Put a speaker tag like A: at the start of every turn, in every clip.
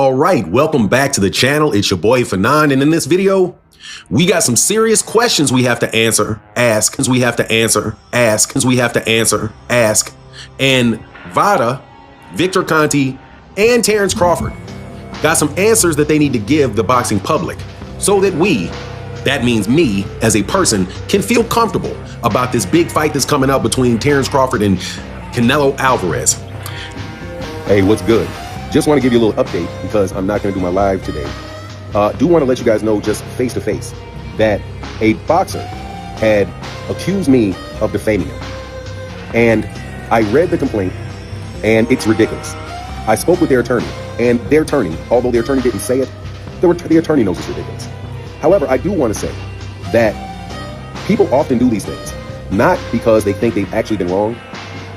A: All right, welcome back to the channel. It's your boy Fanny, and in this video, we got some serious questions we have to answer, ask. And Vada, Victor Conti, and Terrence Crawford got some answers that they need to give the boxing public so that we, that means me as a person, can feel comfortable about this big fight that's coming up between Terrence Crawford and Canelo Alvarez. Hey, what's good? Just want to give you a little update because I'm not going to do my live today. Do want to let you guys know just face to face that a boxer had accused me of defaming him. And I read the complaint and it's ridiculous. I spoke with their attorney, and their attorney, although their attorney didn't say it, the attorney knows it's ridiculous. However, I do want to say that people often do these things, not because they think they've actually been wrong,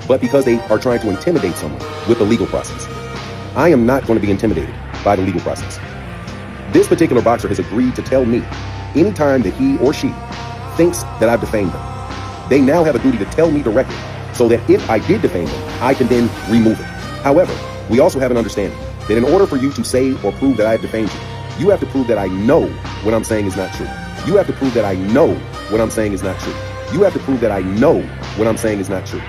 A: but because they are trying to intimidate someone with the legal process. I am not going to be intimidated by the legal process. This particular boxer has agreed to tell me anytime that he or she thinks that I've defamed them. They now have a duty to tell me directly so that if I did defame them, I can then remove it. However, we also have an understanding that in order for you to say or prove that I have defamed you, you have to prove that I know what I'm saying is not true. You have to prove that I know what I'm saying is not true. You have to prove that I know what I'm saying is not true.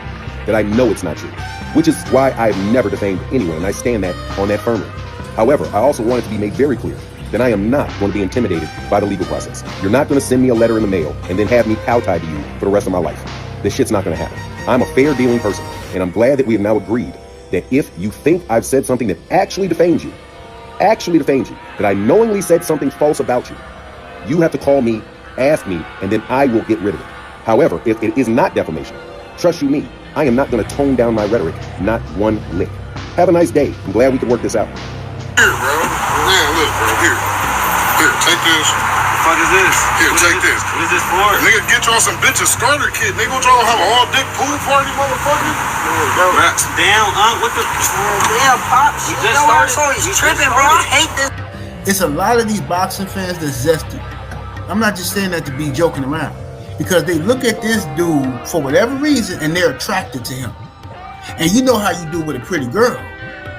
A: That I know it's not true. Which is why I've never defamed anyone, and I stand on that firmly. However, I also want it to be made very clear that I am not going to be intimidated by the legal process. You're not going to send me a letter in the mail and then have me cow-tied to you for the rest of my life. This shit's not going to happen. I'm a fair dealing person, and I'm glad that we have now agreed that if you think I've said something that actually defames you, that I knowingly said something false about you, you have to call me, ask me, and then I will get rid of it. However, if it is not defamation, trust you me, I am not going to tone down my rhetoric, not one lick. Have a nice day. I'm glad we could work this out.
B: Here, bro. Man, look, bro. Here, take this.
C: What the fuck is this?
B: Here, take this.
C: What is this for?
B: Nigga, get y'all some bitches starter kit. Nigga, what y'all have an all-dick pool party, motherfucker?
C: Bro, down, what the?
D: Damn, Pops.
C: We just started.
D: He's tripping, bro. I hate this.
E: It's a lot of these boxing fans that's zesty. I'm not just saying that to be joking around, because they look at this dude for whatever reason and they're attracted to him. And you know how you do with a pretty girl.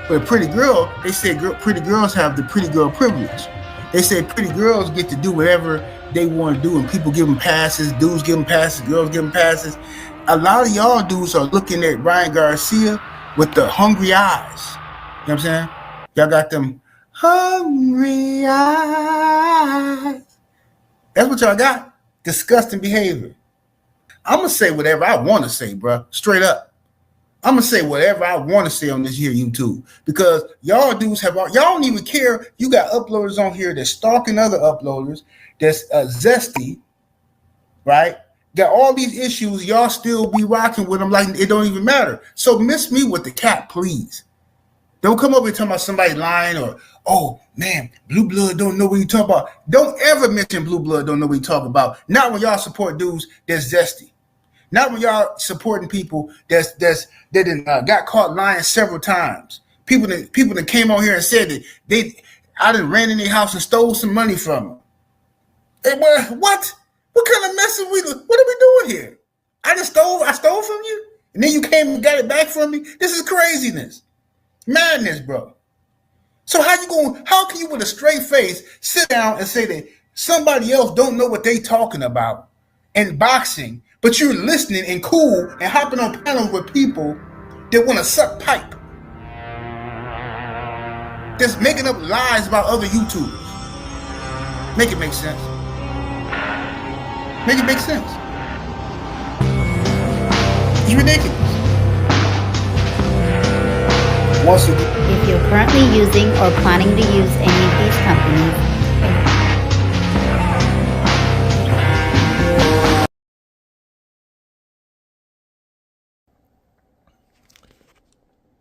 E: With a pretty girl, they say pretty girls have the pretty girl privilege. They say pretty girls get to do whatever they want to do, and people give them passes, dudes give them passes, girls give them passes. A lot of y'all dudes are looking at Ryan Garcia with the hungry eyes. You know what I'm saying? Y'all got them hungry eyes. That's what y'all got. Disgusting behavior. I'm going to say whatever I want to say, bro. Straight up. I'm going to say whatever I want to say on this here YouTube, because y'all dudes y'all don't even care. You got uploaders on here that's stalking other uploaders, that's zesty, right? Got all these issues. Y'all still be rocking with them like it don't even matter. So miss me with the cat, please. Don't come over and talk about somebody lying or, oh, man, Blue Blood don't know what you talk about. Don't ever mention Blue Blood don't know what you talk about. Not when y'all support dudes that's zesty. Not when y'all supporting people that got caught lying several times. People that came on here and said that I done ran in their house and stole some money from them. Hey, what? What kind of mess are we? What are we doing here? I stole from you, and then you came and got it back from me. This is craziness, madness, bro. So how can you with a straight face sit down and say that somebody else don't know what they talking about in boxing? But you're listening and cool and hopping on panels with people that want to suck pipe. That's making up lies about other YouTubers. Make it make sense. Make it make sense. It's ridiculous.
F: If you're currently using or planning to use any of these companies,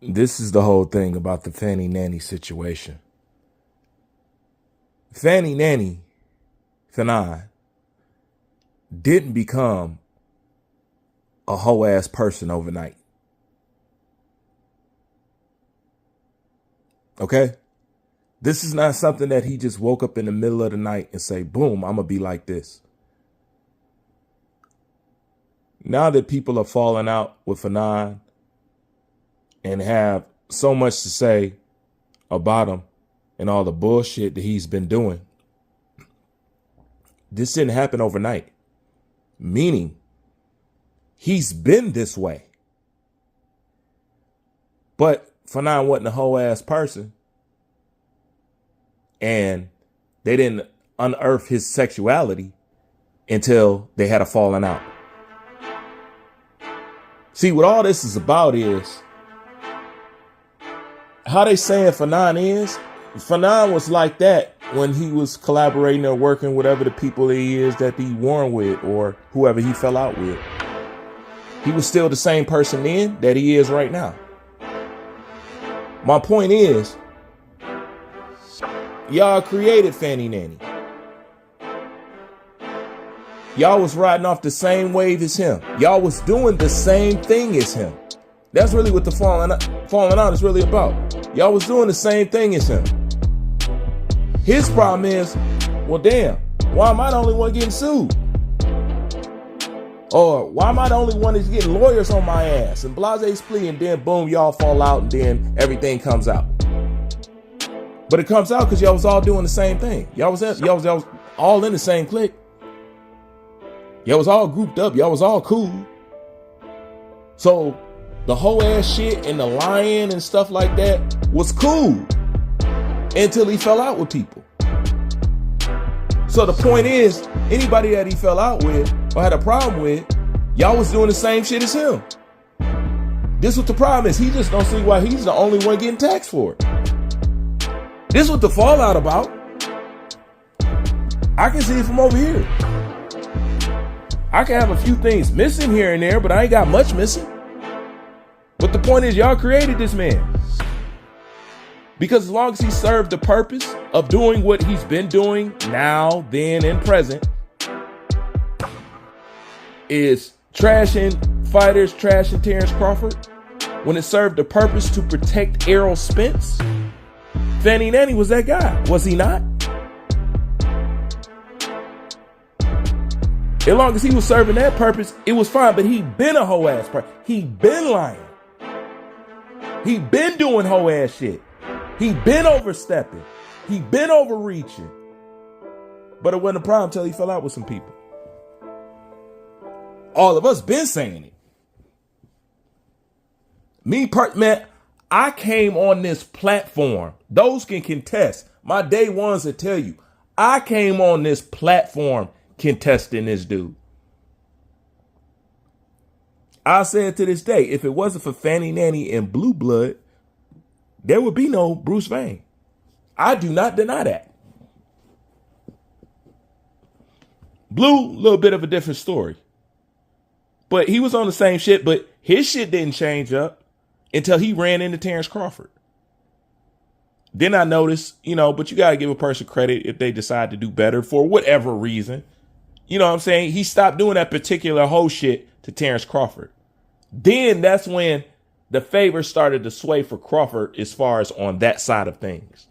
G: this is the whole thing about the Fanny Nanny situation. Fanny Nanny, Fanny, didn't become a whole ass person overnight. Okay? This is not something that he just woke up in the middle of the night and say, boom, I'm going to be like this. Now that people are falling out with Fanny and have so much to say about him, and all the bullshit that he's been doing. This didn't happen overnight, meaning he's been this way. But Fanny wasn't a whole ass person, and they didn't unearth his sexuality until they had a falling out. See, what all this is about is how they saying Fanny is. Fanny was like that when he was collaborating or working with whatever the people he is that he warned with or whoever he fell out with. He was still the same person then that he is right now. My point is, y'all created Fanny Nanny. Y'all was riding off the same wave as him. Y'all was doing the same thing as him. That's really what the falling out is really about. Y'all was doing the same thing as him. His problem is, well, damn, why am I the only one getting sued? Or why am I the only one that's getting lawyers on my ass? And blase plea, and then boom, y'all fall out, and then everything comes out. But it comes out because y'all was all doing the same thing. Y'all was all in the same clique. Y'all was all grouped up. Y'all was all cool. So the whole ass shit and the lying and stuff like that was cool until he fell out with people. So the point is, anybody that he fell out with or had a problem with, y'all was doing the same shit as him. This what the problem is. He just don't see why he's the only one getting taxed for it. This is what the fallout about. I can see it from over here. I can have a few things missing here and there, but I ain't got much missing. But the point is, y'all created this man. Because as long as he served the purpose of doing what he's been doing now, then, and present, is trashing fighters, trashing Terrence Crawford, when it served the purpose to protect Errol Spence, Fanny Nanny was that guy, was he not? As long as he was serving that purpose, it was fine, but he been a hoe ass person. He been lying. He been doing hoe ass shit. He been overstepping. He been overreaching. But it wasn't a problem until he fell out with some people. All of us been saying it. Man, I came on this platform. Those can contest. My day ones will tell you. I came on this platform contesting this dude. I said to this day, if it wasn't for Fanny Nanny and Blue Blood, there would be no Bruce Vane. I do not deny that. Blue, a little bit of a different story. But he was on the same shit, but his shit didn't change up until he ran into Terrence Crawford. Then I noticed, but you got to give a person credit if they decide to do better for whatever reason. You know what I'm saying? He stopped doing that particular whole shit to Terrence Crawford. Then that's when the favor started to sway for Crawford as far as on that side of things.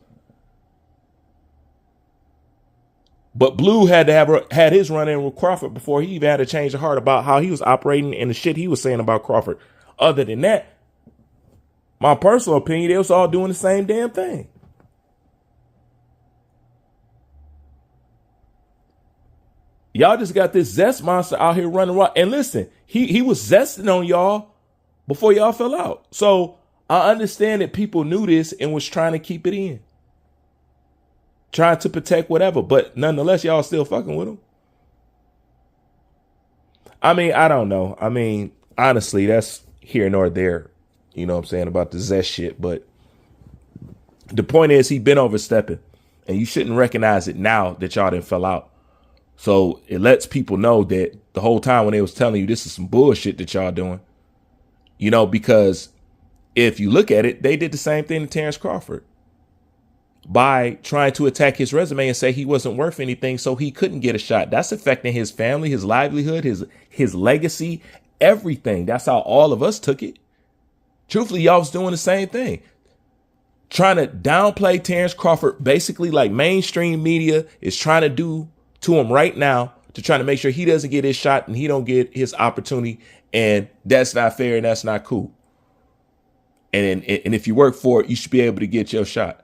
G: But Blue had to had his run in with Crawford before he even had to change the heart about how he was operating and the shit he was saying about Crawford. Other than that, my personal opinion, they was all doing the same damn thing. Y'all just got this zest monster out here running around. And listen, he was zesting on y'all before y'all fell out. So I understand that people knew this and was trying to keep it in. Trying to protect whatever. But nonetheless, y'all still fucking with him. I mean, I don't know. I mean, honestly, that's here nor there. You know what I'm saying, about the zest shit. But the point is, he been overstepping. And you shouldn't recognize it now that y'all done fell out. So it lets people know that the whole time when they was telling you this is some bullshit that y'all doing, because if you look at it, they did the same thing to Terrence Crawford by trying to attack his resume and say he wasn't worth anything, so he couldn't get a shot. That's affecting his family, his livelihood, his legacy, everything. That's how all of us took it. Truthfully, y'all was doing the same thing. Trying to downplay Terrence Crawford, basically like mainstream media is trying to do to him right now, to try to make sure he doesn't get his shot and he don't get his opportunity. And that's not fair and that's not cool. And if you work for it, you should be able to get your shot.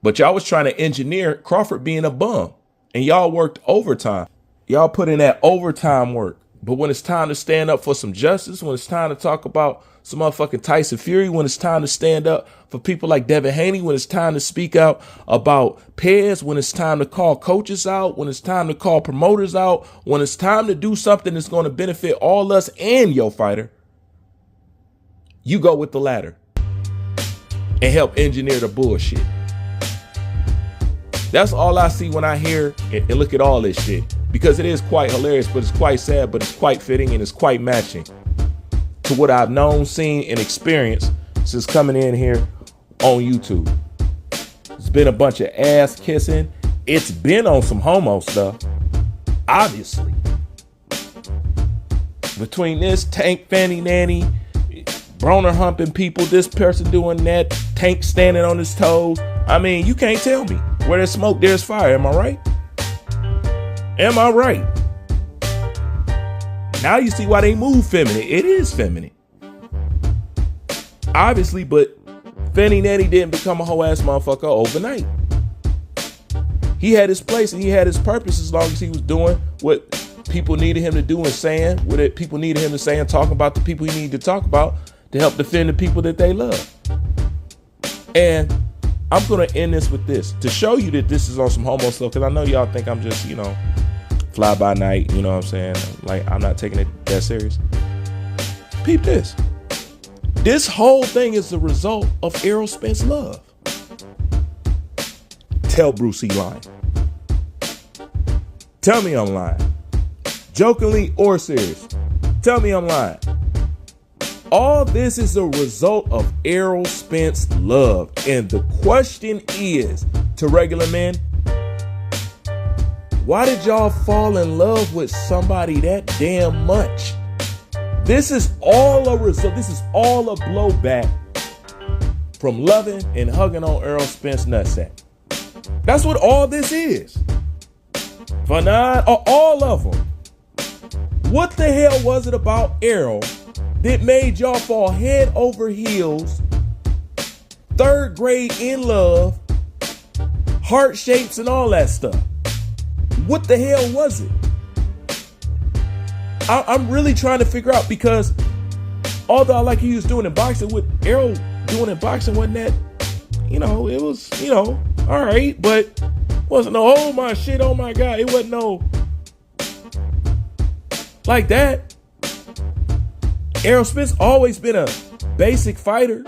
G: But y'all was trying to engineer Crawford being a bum. And y'all worked overtime. Y'all put in that overtime work. But when it's time to stand up for some justice, when it's time to talk about some motherfucking Tyson Fury, when it's time to stand up for people like Devin Haney, when it's time to speak out about Pez, when it's time to call coaches out, when it's time to call promoters out, when it's time to do something that's going to benefit all us and your fighter, you go with the latter and help engineer the bullshit. That's all I see when I hear and look at all this shit. Because it is quite hilarious, but it's quite sad, but it's quite fitting and it's quite matching to what I've known, seen, and experienced since coming in here on YouTube. It's been a bunch of ass kissing. It's been on some homo stuff, obviously. Between this, Tank, Fanny, Nanny, Broner humping people, this person doing that, Tank standing on his toes. I mean, you can't tell me. Where there's smoke, there's fire. Am I right? Am I right? Now you see why they move feminine. It is feminine. Obviously, but Fanny Nanny didn't become a whole ass motherfucker overnight. He had his place and he had his purpose as long as he was doing what people needed him to do and saying what people needed him to say and talking about the people he needed to talk about to help defend the people that they love. And I'm going to end this with this to show you that this is on some homo stuff, because I know y'all think I'm just, fly by night, you know what I'm saying? Like, I'm not taking it that serious. Peep this. This whole thing is the result of Errol Spence love. Tell Bruce he lying. Tell me I'm lying. Jokingly or serious. Tell me I'm lying. All this is a result of Errol Spence love. And the question is, to regular men, why did y'all fall in love with somebody that damn much? This is all a result. This is all a blowback from loving and hugging on Errol Spence nutsack. That's what all this is. For nine, or all of them. What the hell was it about Errol that made y'all fall head over heels, third grade in love, heart shapes and all that stuff? What the hell was it? I'm really trying to figure out, because although I like he was doing in boxing, what Errol doing in boxing wasn't that, it was, all right, but wasn't no, oh my shit, oh my God. It wasn't no like that. Errol Spence always been a basic fighter.